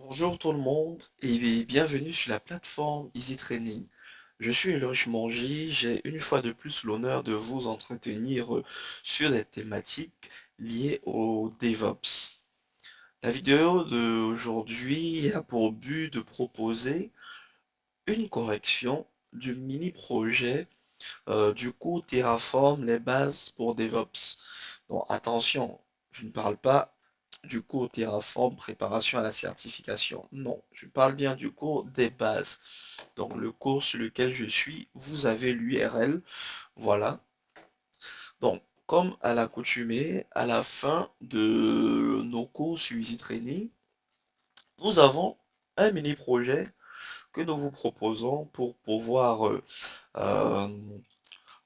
Bonjour tout le monde et bienvenue sur la plateforme Easy Training. Je suis Ulrich Mangy, j'ai une fois de plus l'honneur de vous entretenir sur des thématiques liées au DevOps. La vidéo d'aujourd'hui a pour but de proposer une correction du mini-projet du cours Terraform, les bases pour DevOps. Donc attention, je ne parle pas du cours Terraform préparation à la certification. Non, je parle bien du cours des bases. Donc le cours sur lequel je suis, vous avez l'URL. Voilà. Donc, comme à l'accoutumée, à la fin de nos cours sur Easy Training, nous avons un mini projet que nous vous proposons pour pouvoir euh,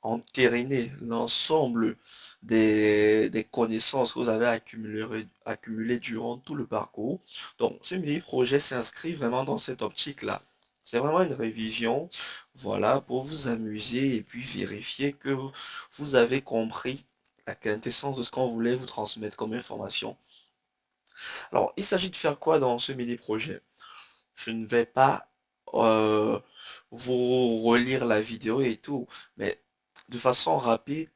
entériner l'ensemble des connaissances que vous avez accumulées durant tout le parcours. Donc, ce mini-projet s'inscrit vraiment dans cette optique-là. C'est vraiment une révision, voilà, pour vous amuser et puis vérifier que vous avez compris la quintessence de ce qu'on voulait vous transmettre comme information. Alors, il s'agit de faire quoi dans ce mini-projet? Je ne vais pas euh, vous relire la vidéo et tout, mais de façon rapide,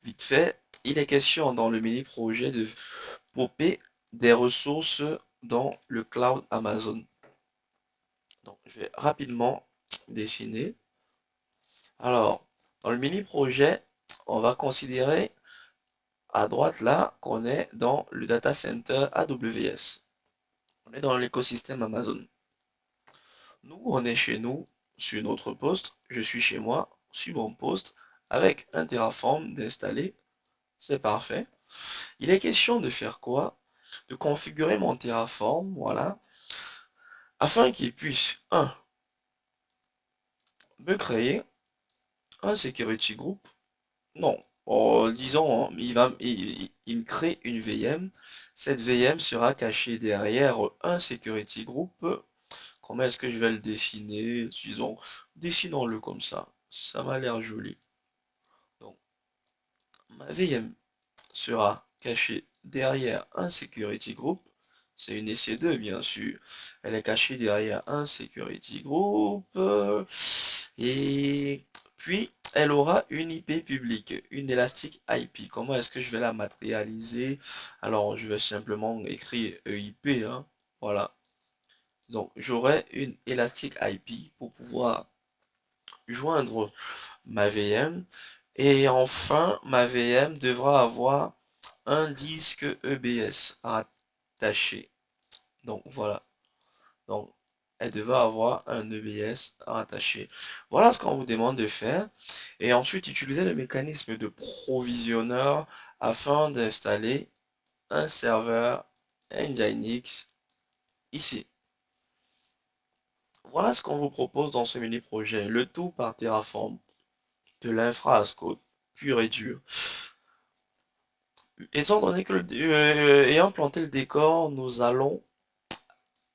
vite fait, il est question dans le mini-projet de popper des ressources dans le cloud Amazon. Donc, je vais rapidement dessiner. Alors, dans le mini-projet, on va considérer à droite là qu'on est dans le data center AWS. On est dans l'écosystème Amazon. Nous, on est chez nous, sur notre poste. Je suis chez moi, sur mon poste, avec un Terraform d'installer. C'est parfait. Il est question de faire quoi? De configurer mon Terraform, voilà, afin qu'il puisse, un, me créer un security group. Non, disons, il me crée une VM. Cette VM sera cachée derrière un security group. Comment est-ce que je vais le dessiner? Disons, dessinons-le comme ça. Ça m'a l'air joli. Donc, ma VM sera cachée derrière un security group. C'est une EC2 bien sûr. Elle est cachée derrière un security group. Et puis, elle aura une IP publique, une Elastic IP. Comment est-ce que je vais la matérialiser? Alors, je vais simplement écrire EIP, hein. Voilà. Donc, j'aurai une Elastic IP pour pouvoir joindre ma VM. Et enfin, ma VM devra avoir un disque EBS rattaché. Donc voilà. Donc elle devra avoir un EBS rattaché. Voilà ce qu'on vous demande de faire. Et ensuite, utiliser le mécanisme de provisionneur afin d'installer un serveur Nginx ici. Voilà ce qu'on vous propose dans ce mini projet. Le tout par Terraform, de l'infra as code, pur et dur. Étant donné que ayant planté le décor, nous allons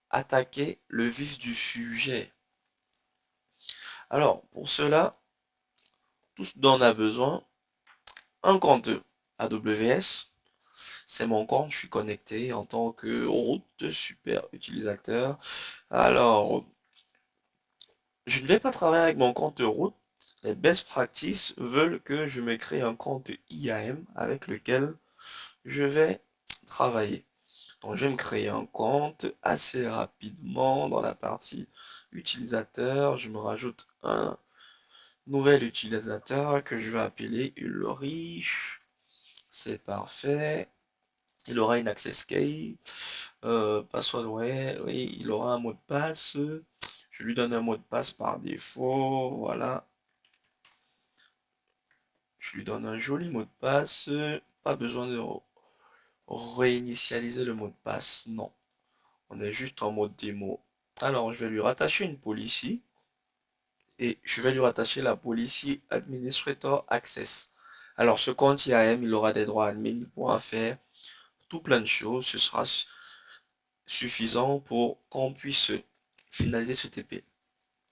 attaquer le vif du sujet. Alors, pour cela, tout ce dont on a besoin, un compte AWS, c'est mon compte, je suis connecté en tant que root super utilisateur. Alors, je ne vais pas travailler avec mon compte root. Les best practices veulent que je me crée un compte IAM avec lequel je vais travailler. Donc, je vais me créer un compte assez rapidement dans la partie utilisateur. Je me rajoute un nouvel utilisateur que je vais appeler Ulrich. C'est parfait. Il aura une access key. Password, ouais, oui, il aura un mot de passe. Je lui donne un mot de passe par défaut. Voilà. Je lui donne un joli mot de passe. Pas besoin de réinitialiser le mot de passe. Non. On est juste en mode démo. Alors, je vais lui rattacher une policy et je vais lui rattacher la policy Administrator Access. Alors, ce compte IAM, il aura des droits admin, il pourra faire tout plein de choses. Ce sera suffisant pour qu'on puisse finaliser ce TP.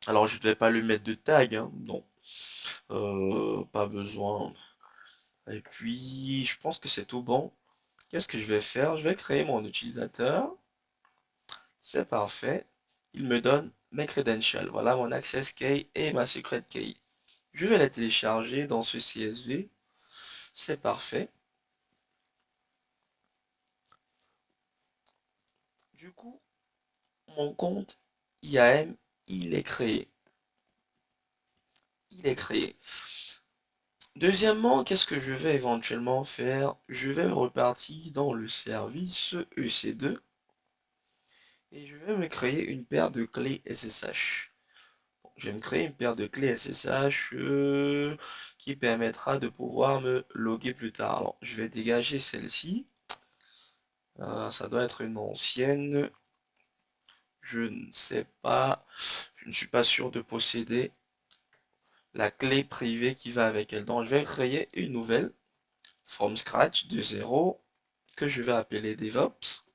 Alors, je ne vais pas lui mettre de tag, hein, non, pas besoin. Et puis, je pense que c'est tout bon. Qu'est-ce que je vais faire? Je vais créer mon utilisateur. C'est parfait. Il me donne mes credentials. Voilà mon access key et ma secret key. Je vais les télécharger dans ce CSV. C'est parfait. Du coup, mon compte IAM, il est créé. Il est créé. Deuxièmement, qu'est-ce que je vais éventuellement faire? Je vais repartir dans le service EC2 et je vais me créer une paire de clés SSH. Je vais me créer une paire de clés SSH qui permettra de pouvoir me loguer plus tard. Alors, je vais dégager celle-ci. Ça doit être une ancienne. Je ne sais pas. Je ne suis pas sûr de posséder la clé privée qui va avec elle. Donc, je vais créer une nouvelle from scratch de zéro que je vais appeler DevOps.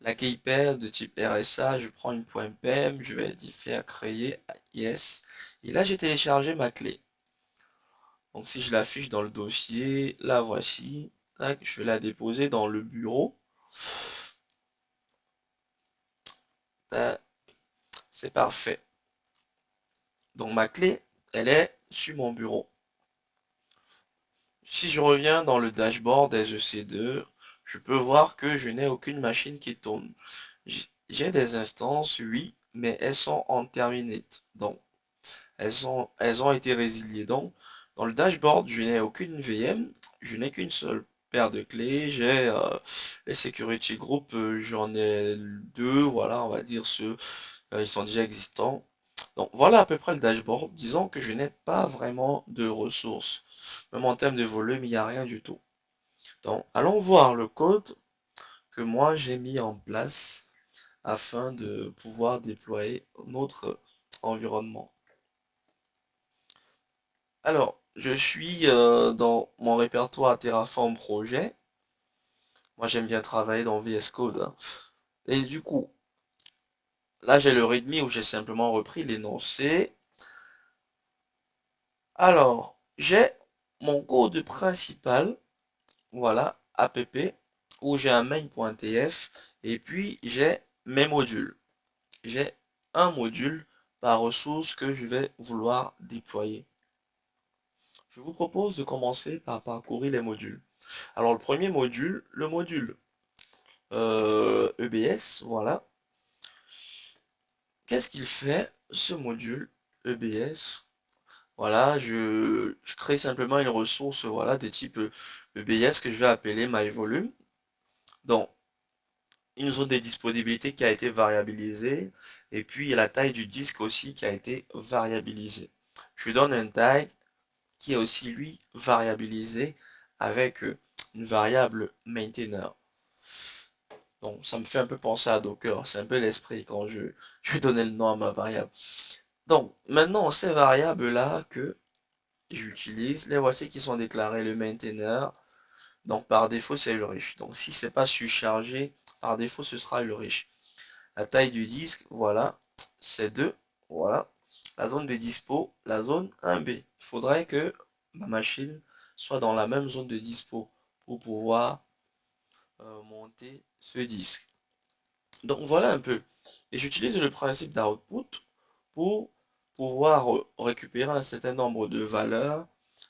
La key pair de type RSA, je prends une .pem, je vais dire faire créer yes. Et là, j'ai téléchargé ma clé. Donc si je l'affiche dans le dossier, la voici. Tac, je vais la déposer dans le bureau. C'est parfait. Donc ma clé, elle est sur mon bureau. Si je reviens dans le dashboard SEC2, je peux voir que je n'ai aucune machine qui tourne. J'ai des instances, oui, mais elles sont en terminate. Donc, elles ont été résiliées. Donc, dans le dashboard, je n'ai aucune VM, je n'ai qu'une seule paire de clés. J'ai les security group, j'en ai deux, voilà, on va dire ceux, ils sont déjà existants. Donc, voilà à peu près le dashboard. Disons que je n'ai pas vraiment de ressources. Même en termes de volume, il n'y a rien du tout. Donc, allons voir le code que moi j'ai mis en place afin de pouvoir déployer notre environnement. Alors, je suis dans mon répertoire Terraform projet. Moi, j'aime bien travailler dans VS Code, hein. Et du coup, là, j'ai le README où j'ai simplement repris l'énoncé. Alors, j'ai mon code principal, voilà, app, où j'ai un main.tf, et puis j'ai mes modules. J'ai un module par ressource que je vais vouloir déployer. Je vous propose de commencer par parcourir les modules. Alors, le premier module, le module EBS, voilà. Qu'est-ce qu'il fait, ce module EBS? Voilà, je crée simplement une ressource, voilà, de type EBS que je vais appeler myVolume. Donc, une zone de disponibilité qui a été variabilisée, et puis la taille du disque aussi qui a été variabilisée. Je donne un tag qui est aussi, lui, variabilisé avec une variable maintainer. Donc, ça me fait un peu penser à Docker. C'est un peu l'esprit quand je donnais le nom à ma variable. Donc, maintenant, ces variables-là que j'utilise, les voici qui sont déclarées le maintainer. Donc, par défaut, c'est le riche. Donc, si c'est pas surchargé, par défaut, ce sera le riche. La taille du disque, voilà, c'est 2. Voilà. La zone de dispo, la zone 1B. Il faudrait que ma machine soit dans la même zone de dispo pour pouvoir monter ce disque. Donc voilà un peu. Et j'utilise le principe d'output pour pouvoir récupérer un certain nombre de valeurs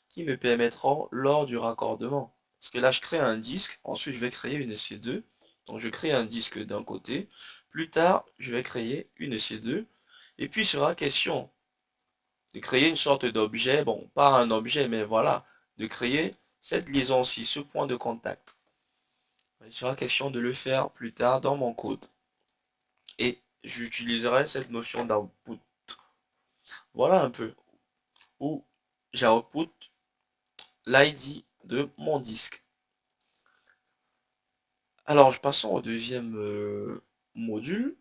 qui me permettront lors du raccordement. Parce que là, je crée un disque, ensuite je vais créer une EC2. Donc je crée un disque d'un côté. Plus tard, je vais créer une EC2. Et puis il sera question de créer une sorte d'objet, bon, pas un objet, mais voilà, de créer cette liaison-ci, ce point de contact. Il sera question de le faire plus tard dans mon code. Et j'utiliserai cette notion d'output. Voilà un peu où j'output l'ID de mon disque. Alors, passons au deuxième module.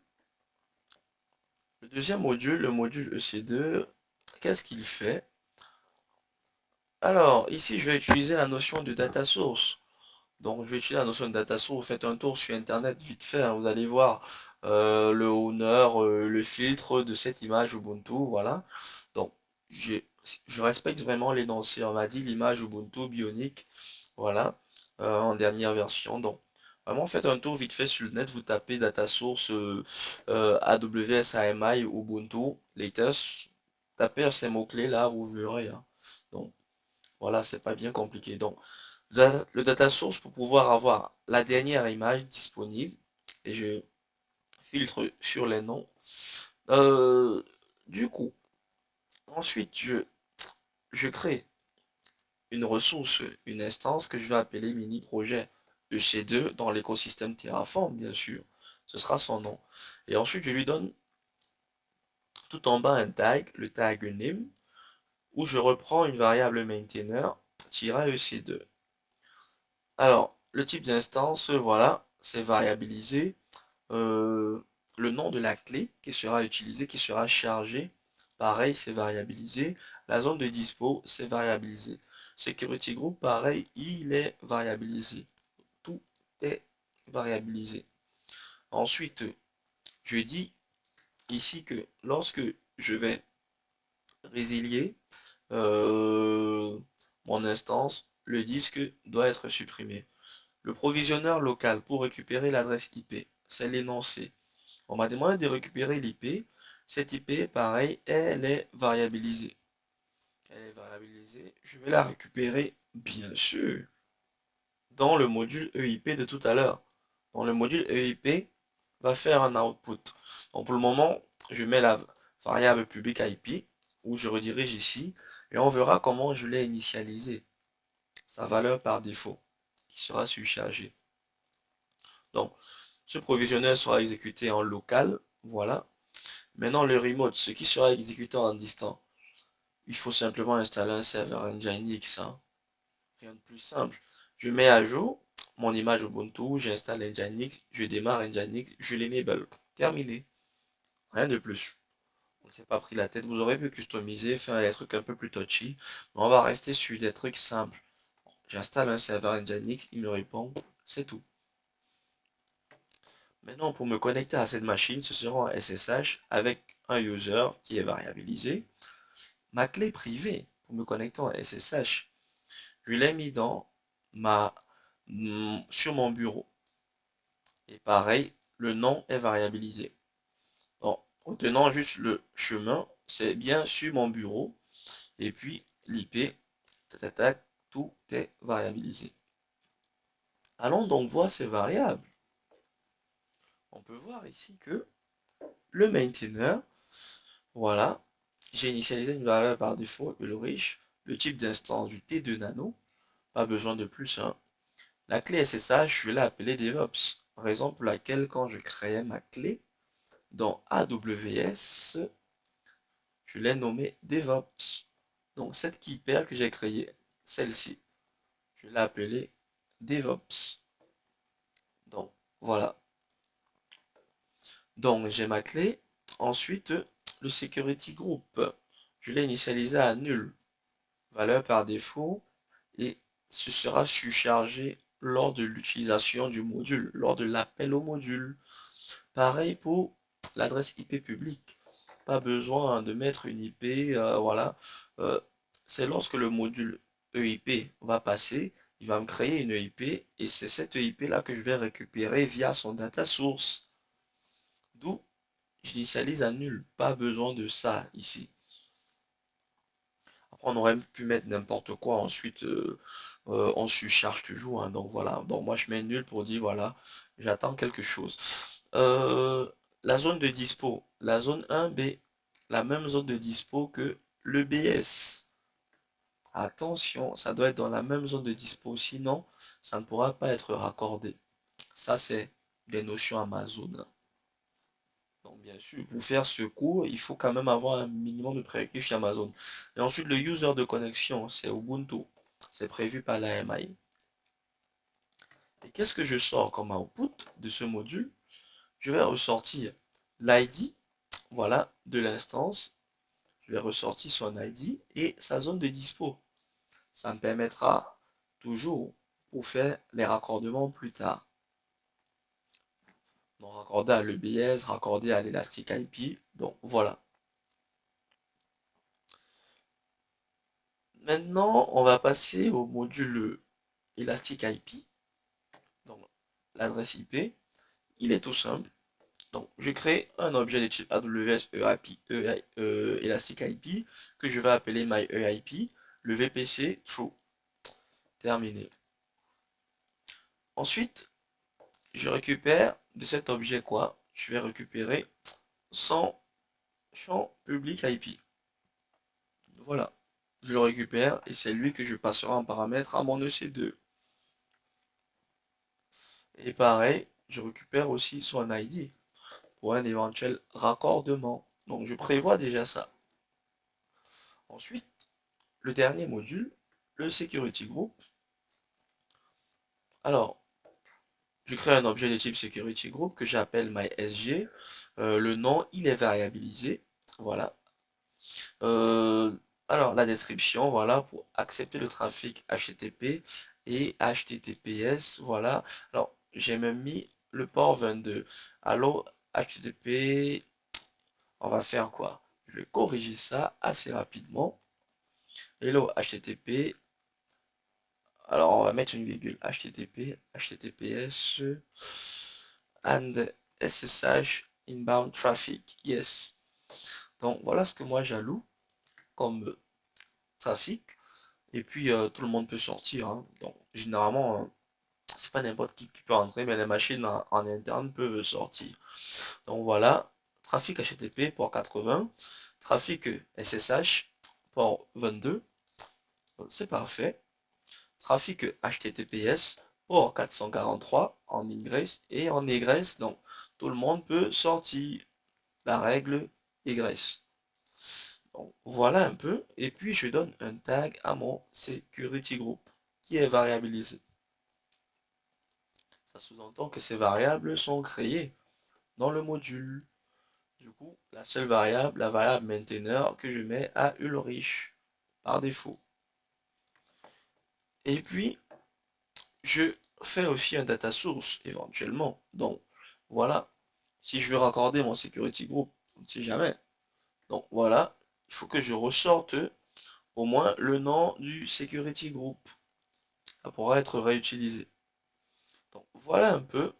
Le deuxième module, le module EC2, qu'est-ce qu'il fait? Alors, ici, je vais utiliser la notion de data source. Donc, je vais utiliser la notion de data source. Vous faites un tour sur Internet vite fait, hein, vous allez voir le owner, le filtre de cette image Ubuntu, voilà. Donc, je respecte vraiment l'énoncé. On m'a dit l'image Ubuntu Bionic, voilà, en dernière version. Donc, Vraiment, faites un tour vite fait sur le net, vous tapez data source AWS, AMI, Ubuntu, latest, tapez ces mots-clés là, vous verrez, hein. Donc voilà, c'est pas bien compliqué. Donc le data source pour pouvoir avoir la dernière image disponible, et je filtre sur les noms. Euh, du coup, ensuite je crée une ressource, une instance que je vais appeler mini projet EC2 dans l'écosystème Terraform, bien sûr. Ce sera son nom. Et ensuite, je lui donne tout en bas un tag, le tag name, où je reprends une variable maintainer-ec2. Alors, le type d'instance, voilà, c'est variabilisé. Euh, le nom de la clé qui sera utilisée, qui sera chargée, pareil, c'est variabilisé. La zone de dispo, c'est variabilisé. Security group, pareil, il est variabilisé. Tout est variabilisé. Ensuite, je dis ici que lorsque je vais résilier euh, mon instance, le disque doit être supprimé. Le provisionneur local pour récupérer l'adresse IP, c'est l'énoncé. On m'a demandé de récupérer l'IP. Cette IP, pareil, elle est variabilisée. Elle est variabilisée. Je vais la récupérer, bien sûr, dans le module EIP de tout à l'heure. Dans le module EIP va faire un output. Donc pour le moment, je mets la variable public IP où je redirige ici et on verra comment je l'ai initialisé. Sa valeur par défaut qui sera surchargée. Donc ce provisionneur sera exécuté en local. Voilà. Maintenant, le remote, ce qui sera exécuté en distant, il faut simplement installer un serveur Nginx, hein. Rien de plus simple. Je mets à jour mon image Ubuntu, j'installe Nginx, je démarre Nginx, je l'enable. Terminé. Rien de plus. On ne s'est pas pris la tête. Vous aurez pu customiser, faire des trucs un peu plus touchy, mais on va rester sur des trucs simples. J'installe un serveur Nginx, il me répond, c'est tout. Maintenant, pour me connecter à cette machine, ce sera un SSH avec un user qui est variabilisé. Ma clé privée pour me connecter en SSH, je l'ai mis dans ma, sur mon bureau. Et pareil, le nom est variabilisé. En retenant juste le chemin, c'est bien sur mon bureau. Et puis l'IP, tout est variabilisé. Allons donc voir ces variables. On peut voir ici que le maintainer, voilà, j'ai initialisé une variable par défaut, Ulrich, le type d'instance du T2 nano, pas besoin de plus, hein. La clé SSH, je l'ai appelée DevOps, raison pour laquelle quand je créais ma clé dans AWS, je l'ai nommée DevOps. Donc cette key pair que j'ai créée, celle-ci, je l'ai appelée DevOps. Donc voilà. Donc j'ai ma clé. Ensuite, le security group, je l'ai initialisé à nul, valeur par défaut, et ce sera surchargé lors de l'utilisation du module, lors de l'appel au module. Pareil pour l'adresse IP publique. Pas besoin de mettre une IP, voilà. Euh, c'est lorsque le module EIP va passer, il va me créer une IP et c'est cette EIP là que je vais récupérer via son data source. D'où j'initialise à nul. Pas besoin de ça ici. Après, on aurait pu mettre n'importe quoi. Ensuite, on surcharge toujours, hein. Donc voilà. Donc moi, je mets nul pour dire voilà, j'attends quelque chose. Euh, la zone de dispo, la zone 1B, la même zone de dispo que le BS. Attention, ça doit être dans la même zone de dispo, sinon ça ne pourra pas être raccordé. Ça, c'est des notions Amazon. Donc, bien sûr, pour faire ce cours, il faut quand même avoir un minimum de prérequis chez Amazon. Et ensuite, le user de connexion, c'est Ubuntu. C'est prévu par l'AMI. Et qu'est-ce que je sors comme output de ce module? Je vais ressortir l'ID, voilà, de l'instance. Je vais ressortir son ID et sa zone de dispo. Ça me permettra toujours pour faire les raccordements plus tard. Donc, raccorder à l'EBS, raccorder à l'Elastic IP. Donc, voilà. Maintenant, on va passer au module Elastic IP. Donc, l'adresse IP, il est tout simple. Donc, je crée un objet de type AWS EIP, Elastic IP que je vais appeler myEIP, le VPC true. Terminé. Ensuite, je récupère de cet objet quoi? Je vais récupérer son champ public IP. Voilà. Je le récupère et c'est lui que je passerai en paramètre à mon EC2. Et pareil, je récupère aussi son ID pour un éventuel raccordement. Donc je prévois déjà ça. Ensuite, le dernier module, le security group. Alors, je crée un objet de type security group que j'appelle mysg. Le nom, il est variabilisé. Voilà. Euh, alors, la description, voilà, pour accepter le trafic HTTP et HTTPS, voilà. Alors, j'ai même mis le port 22. Alors, HTTP, on va faire quoi? Je vais corriger ça assez rapidement. Hello, HTTP. Alors, on va mettre une virgule. HTTP, HTTPS, and SSH inbound traffic. Yes. Donc, voilà ce que moi j'alloue comme trafic. Et puis tout le monde peut sortir, hein. Donc généralement, c'est pas n'importe qui peut entrer, mais les machines en interne peuvent sortir. Donc voilà, trafic HTTP port 80, trafic SSH port 22, donc c'est parfait. Trafic HTTPS port 443 en ingress et en egress, donc tout le monde peut sortir. La règle egress. Donc, voilà un peu. Et puis, je donne un tag à mon security group qui est variabilisé. Ça sous-entend que ces variables sont créées dans le module. Du coup, la seule variable, la variable maintainer que je mets à Ulrich par défaut. Et puis, je fais aussi un data source éventuellement. Donc, voilà. Si je veux raccorder mon security group, on ne sait jamais. Donc, voilà. Il faut que je ressorte au moins le nom du security group. Ça pourra être réutilisé. Donc voilà un peu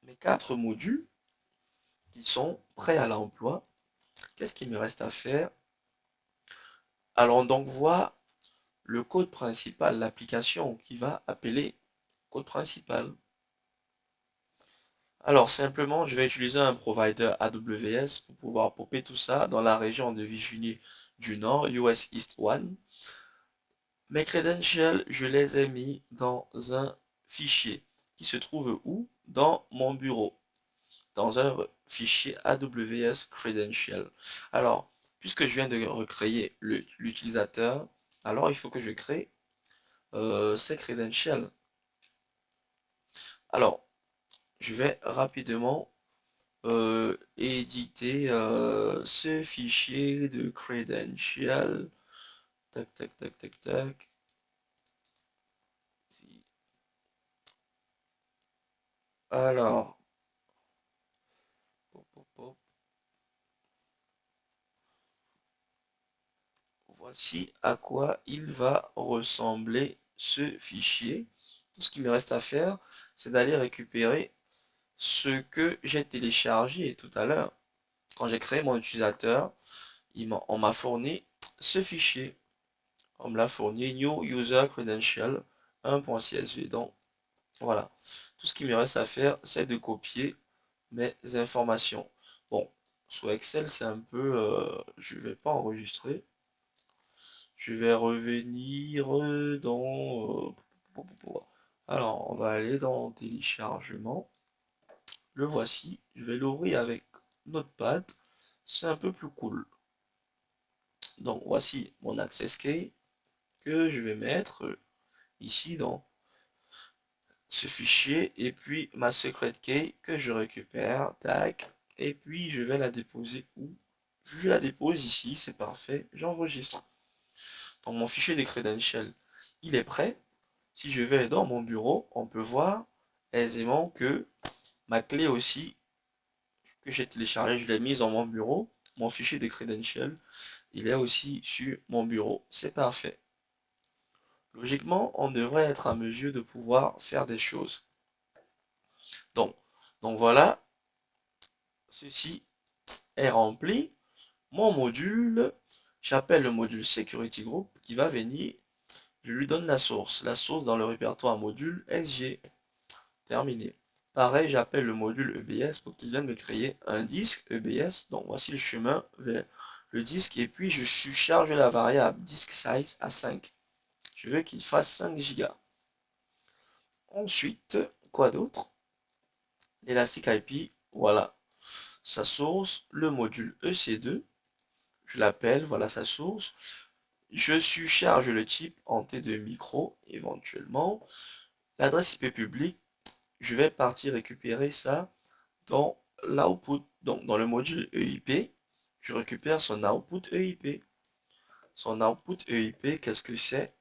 mes 4 modules qui sont prêts à l'emploi. Qu'est-ce qu'il me reste à faire? Allons donc voir le code principal, l'application qui va appeler code principal. Alors simplement, je vais utiliser un provider AWS pour pouvoir popper tout ça dans la région de Virginie du Nord, US East 1. Mes credentials, je les ai mis dans un fichier qui se trouve où? Dans mon bureau, dans un fichier AWS Credential. Alors, puisque je viens de recréer l'utilisateur, alors il faut que je crée ces credentials. Alors, je vais rapidement éditer ce fichier de credential. Tac, tac, tac, tac, tac. Alors, hop, hop, hop. Voici à quoi il va ressembler ce fichier. Tout ce qu'il me reste à faire, c'est d'aller récupérer ce que j'ai téléchargé tout à l'heure. Quand j'ai créé mon utilisateur, on m'a fourni ce fichier. On me l'a fourni New User Credential 1.csv. Donc voilà. Tout ce qu'il me reste à faire, c'est de copier mes informations. Bon, sur Excel, c'est un peu... je ne vais pas enregistrer. Je vais revenir dans... Alors, on va aller dans téléchargement. Le voici. Je vais l'ouvrir avec Notepad. C'est un peu plus cool. Donc, voici mon access key que je vais mettre ici dans ce fichier. Et puis, ma secret key que je récupère. Tac. Et puis, je vais la déposer où? Je la dépose ici. C'est parfait. J'enregistre. Donc, mon fichier de credentials, il est prêt. Si je vais dans mon bureau, on peut voir aisément que ma clé aussi que j'ai téléchargée, je l'ai mise dans mon bureau. Mon fichier de credentials, il est aussi sur mon bureau. C'est parfait. Logiquement, on devrait être en mesure de pouvoir faire des choses. Donc, donc voilà, ceci est rempli. Mon module, j'appelle le module Security Group qui va venir. Je lui donne la source dans le répertoire module SG. Terminé. Pareil, j'appelle le module EBS pour qu'il vienne me créer un disque EBS. Donc voici le chemin vers le disque et puis je surcharge la variable disk size à 5. Je veux qu'il fasse 5 Go. Ensuite, quoi d'autre? L'Elastic IP, voilà sa source, le module EC2, je l'appelle, voilà sa source. Je surcharge le type en T2 micro éventuellement. L'adresse IP publique, je vais partir récupérer ça dans l'output, donc dans le module EIP, je récupère son output EIP. Son output EIP, qu'est-ce que c'est?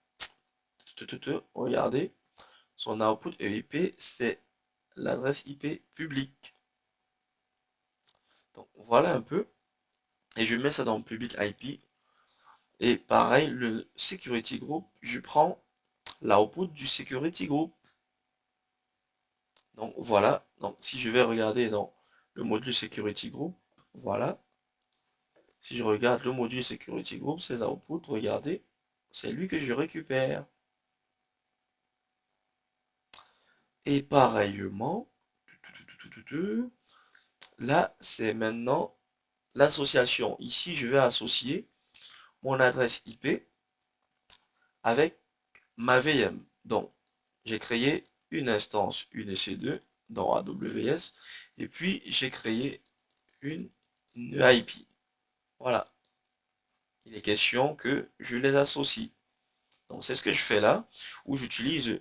Regardez, son output EIP, c'est l'adresse IP publique. Donc voilà un peu, et je mets ça dans le public IP. Et pareil, le security group, je prends l'output du security group. Donc voilà, donc si je vais regarder dans le module security group, voilà, si je regarde le module Security Group, ses outputs, regardez, c'est lui que je récupère. Et pareillement, là, c'est maintenant l'association. Ici, je vais associer mon adresse IP avec ma VM. Donc, j'ai créé une instance UNC2 dans AWS et puis j'ai créé une IP. Voilà, il est question que je les associe. Donc, c'est ce que je fais là, où j'utilise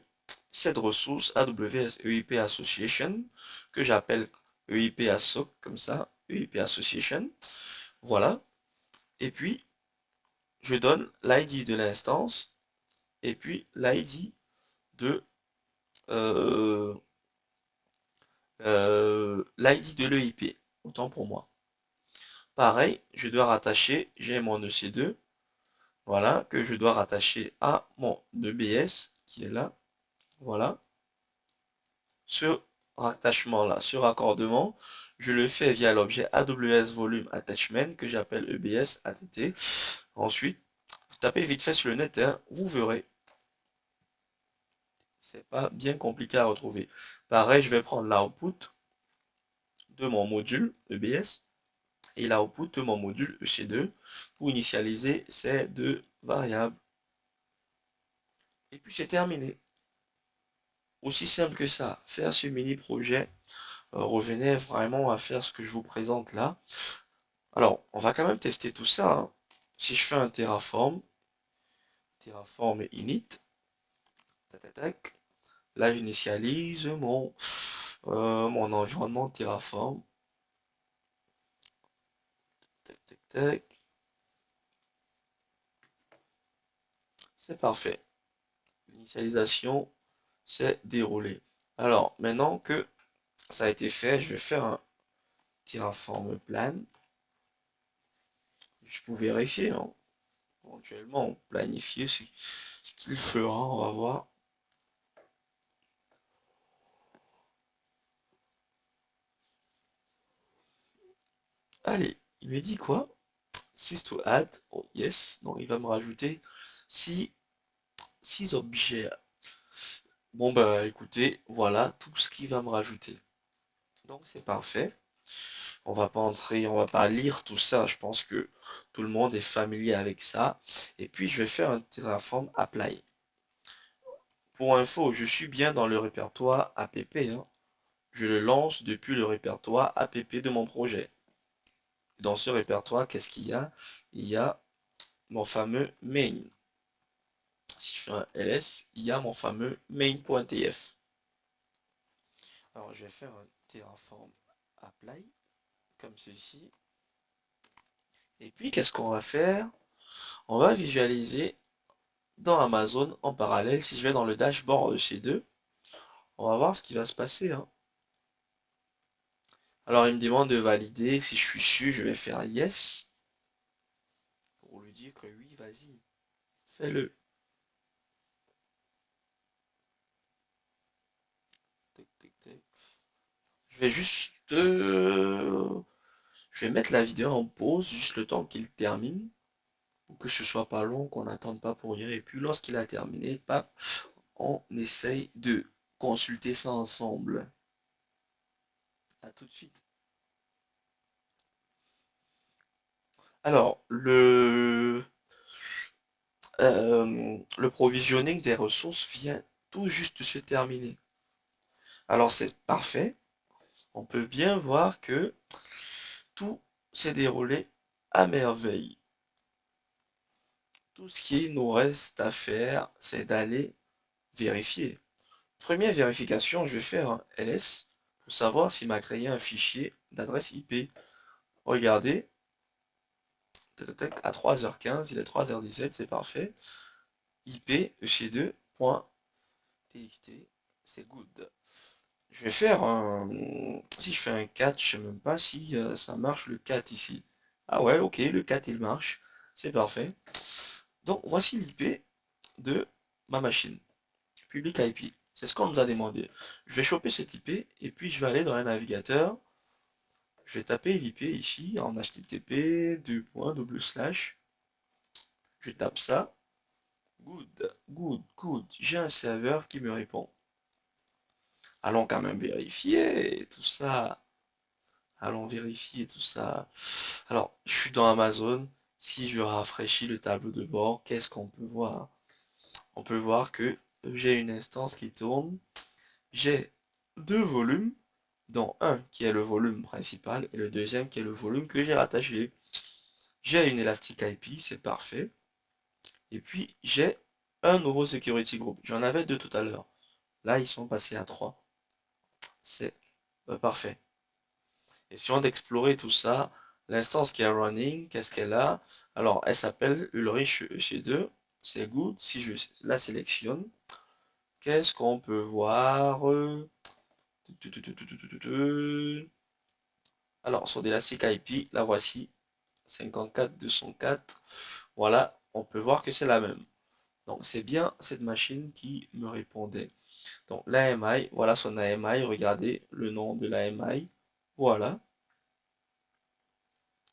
cette ressource AWS EIP Association, que j'appelle EIP Assoc, comme ça, EIP Association. Voilà. Et puis, je donne l'ID de l'instance, et puis l'ID de l'ID de l'EIP. Autant pour moi. Pareil, je dois rattacher, j'ai mon EC2, voilà, que je dois rattacher à mon EBS, qui est là. Voilà. Ce rattachement-là, ce raccordement, je le fais via l'objet AWS Volume Attachment que j'appelle EBS ATT. Ensuite, tapez vite fait sur le net, hein, vous verrez. C'est pas bien compliqué à retrouver. Pareil, je vais prendre l'output de mon module EBS et l'output de mon module EC2 pour initialiser ces deux variables. Et puis c'est terminé. Aussi simple que ça. Faire ce mini projet revenait vraiment à faire ce que je vous présente là. Alors, on va quand même tester tout ça, hein. Si je fais un Terraform init, tac, tac, tac, là j'initialise mon environnement Terraform, tac, tac, tac, c'est parfait. L'initialisation s'est déroulée. Alors, maintenant que ça a été fait, je vais faire un Terraform plan. Je peux vérifier, hein. Éventuellement, planifier ce qu'il fera, on va voir. Allez, il me dit quoi? 6 to add, oh yes, donc il va me rajouter 6 objets. Bon bah écoutez, voilà tout ce qu'il va me rajouter. Donc c'est parfait. On va pas entrer, on va pas lire tout ça. Je pense que tout le monde est familier avec ça. Et puis je vais faire un Terraform apply. Pour info, je suis bien dans le répertoire app, hein. Je le lance depuis le répertoire app de mon projet. Dans ce répertoire, qu'est-ce qu'il y a? Il y a mon fameux main. Si je fais un ls, il y a mon fameux main.tf. Alors je vais faire un Terraform apply comme ceci. Et puis qu'est-ce qu'on va faire? On va visualiser dans Amazon en parallèle. Si je vais dans le dashboard de chez 2, on va voir ce qui va se passer, hein. Alors il me demande de valider. Si je suis sûr, je vais faire yes pour lui dire que oui, vas-y, fais-le. Tic, tic, tic. Je vais juste... je vais mettre la vidéo en pause, juste le temps qu'il termine, pour que ce soit pas long, qu'on n'attende pas pour rien. Et puis lorsqu'il a terminé, pap, on essaye de consulter ça ensemble. À tout de suite. Alors, le provisioning des ressources vient tout juste de se terminer. Alors c'est parfait. On peut bien voir que tout s'est déroulé à merveille. Tout ce qui nous reste à faire, c'est d'aller vérifier. Première vérification, je vais faire un ls pour savoir s'il m'a créé un fichier d'adresse IP. Regardez, à 3h15, il est 3h17, c'est parfait. IP chez 2.txt, c'est good. Je vais faire un... Si je fais un 4, je sais même pas si ça marche le 4 ici. Ah ouais, ok, le 4 il marche. C'est parfait. Donc voici l'IP de ma machine. Public IP. C'est ce qu'on nous a demandé. Je vais choper cette IP et puis je vais aller dans un navigateur. Je vais taper l'IP ici en HTTP, je tape ça. Good, good, good. J'ai un serveur qui me répond. Allons quand même vérifier tout ça. Allons vérifier tout ça. Alors, je suis dans Amazon. Si je rafraîchis le tableau de bord, qu'est-ce qu'on peut voir? On peut voir que j'ai une instance qui tourne. J'ai deux volumes, dont un qui est le volume principal et le deuxième qui est le volume que j'ai rattaché. J'ai une Elastic IP, c'est parfait. Et puis, j'ai un nouveau security group. J'en avais deux tout à l'heure. Là, ils sont passés à trois. C'est parfait. Essayons d'explorer tout ça. L'instance qui est running, qu'est-ce qu'elle a? Alors, elle s'appelle Ulrich EC2. C'est good. Si je la sélectionne, qu'est-ce qu'on peut voir? Alors, sur Elastic IP, la voici, 54.204. Voilà, on peut voir que c'est la même. Donc, c'est bien cette machine qui me répondait. Donc, l'AMI, voilà son AMI. Regardez le nom de l'AMI. Voilà,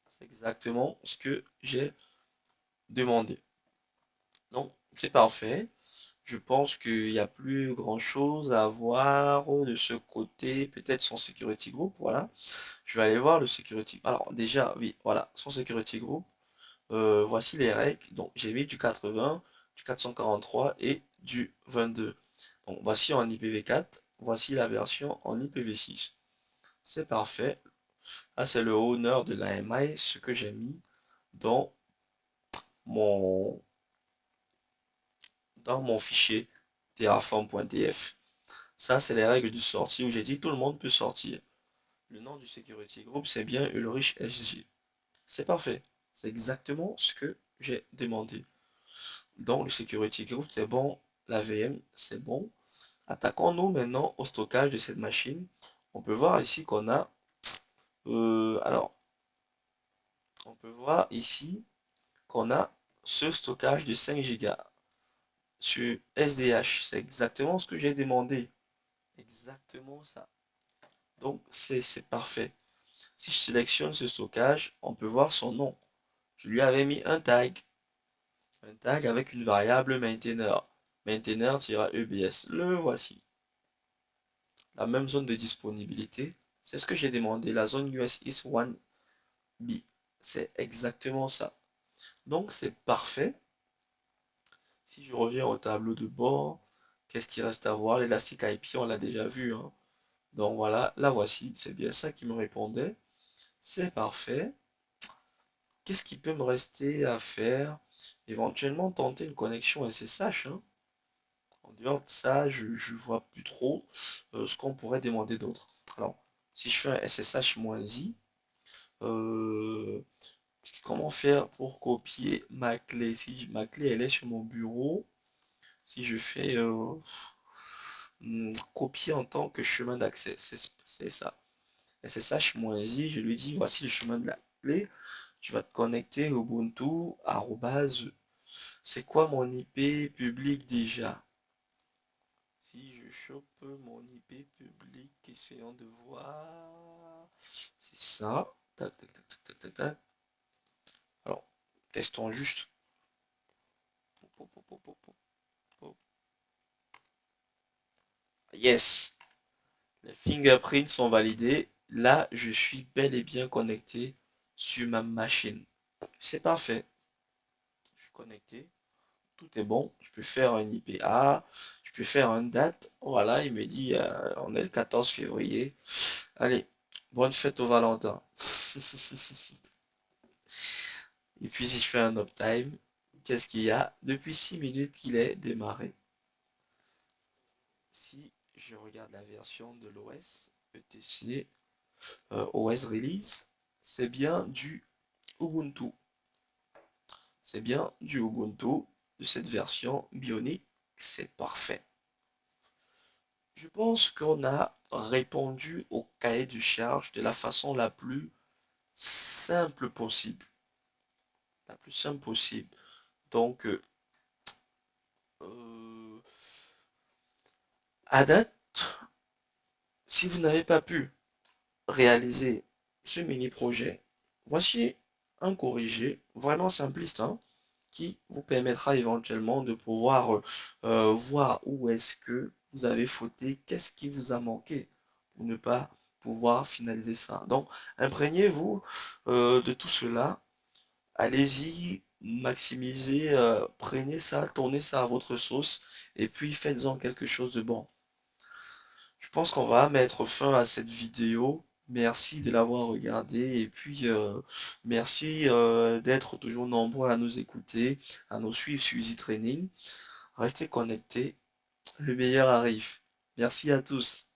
c'est exactement ce que j'ai demandé. Donc, c'est parfait. Je pense qu'il n'y a plus grand-chose à voir de ce côté. Peut-être son security group, voilà. Je vais aller voir le security. Alors, déjà, oui, voilà, son security group. Voici les règles. Donc, j'ai mis du 80, du 443 et du 22. Donc, voici en IPv4. Voici la version en IPv6. C'est parfait. Là, c'est le honneur de l'AMI, ce que j'ai mis dans mon, dans mon fichier terraform.df. Ça, c'est les règles de sortie où j'ai dit tout le monde peut sortir. Le nom du security group, c'est bien Ulrich SG. C'est parfait. C'est exactement ce que j'ai demandé. Donc, le security group, c'est bon. La VM, c'est bon. Attaquons-nous maintenant au stockage de cette machine. On peut voir ici qu'on a... alors, on peut voir ici qu'on a ce stockage de 5 Go sur SDH. C'est exactement ce que j'ai demandé. Exactement ça. Donc, c'est parfait. Si je sélectionne ce stockage, on peut voir son nom. Je lui avais mis un tag avec une variable maintainer, maintainer-ebs. Le voici. La même zone de disponibilité, c'est ce que j'ai demandé, la zone US East 1B. C'est exactement ça. Donc c'est parfait. Si je reviens au tableau de bord, qu'est-ce qu'il reste à voir? L'Elastic IP, on l'a déjà vu, hein. Donc voilà, la voici. C'est bien ça qui me répondait. C'est parfait. Qu'est-ce qui peut me rester à faire? Éventuellement tenter une connexion SSH, hein. En dehors de ça, je ne vois plus trop ce qu'on pourrait demander d'autre. Alors, si je fais un SSH-i, euh, comment faire pour copier ma clé? Si ma clé elle est sur mon bureau, si je fais copier en tant que chemin d'accès, c'est ça. SSH-i, je lui dis voici le chemin de la clé. Tu vas te connecter Ubuntu, arrobase. C'est quoi mon IP public déjà? Si je chope mon IP public, essayons de voir. C'est ça. Tac, tac, tac, tac, tac, tac, tac. Alors, testons juste. Pop, pop, pop, pop, pop, pop. Yes, les fingerprints sont validés. Là, je suis bel et bien connecté sur ma machine. C'est parfait. Je suis connecté. Tout est bon. Je peux faire un IPA. Je peux faire une date. Voilà, il me dit on est le 14 février. Allez, bonne fête au Valentin. Et puis si je fais un uptime, qu'est-ce qu'il y a? Depuis 6 minutes qu'il est démarré. Si je regarde la version de l'OS, ETC, OS Release, c'est bien du Ubuntu. C'est bien du Ubuntu de cette version Bionic. C'est parfait. Je pense qu'on a répondu au cahier de charge de la façon la plus simple possible. La plus simple possible. Donc, euh, à date, si vous n'avez pas pu réaliser ce mini projet, voici un corrigé vraiment simpliste, hein, qui vous permettra éventuellement de pouvoir voir où est-ce que vous avez fauté, qu'est-ce qui vous a manqué pour ne pas pouvoir finaliser ça. Donc, imprégnez-vous de tout cela, allez-y, maximisez, prenez ça, tournez ça à votre sauce et puis faites-en quelque chose de bon. Je pense qu'on va mettre fin à cette vidéo. Merci de l'avoir regardé et puis merci d'être toujours nombreux à nous écouter, à nous suivre sur Easy Training. Restez connectés, le meilleur arrive. Merci à tous.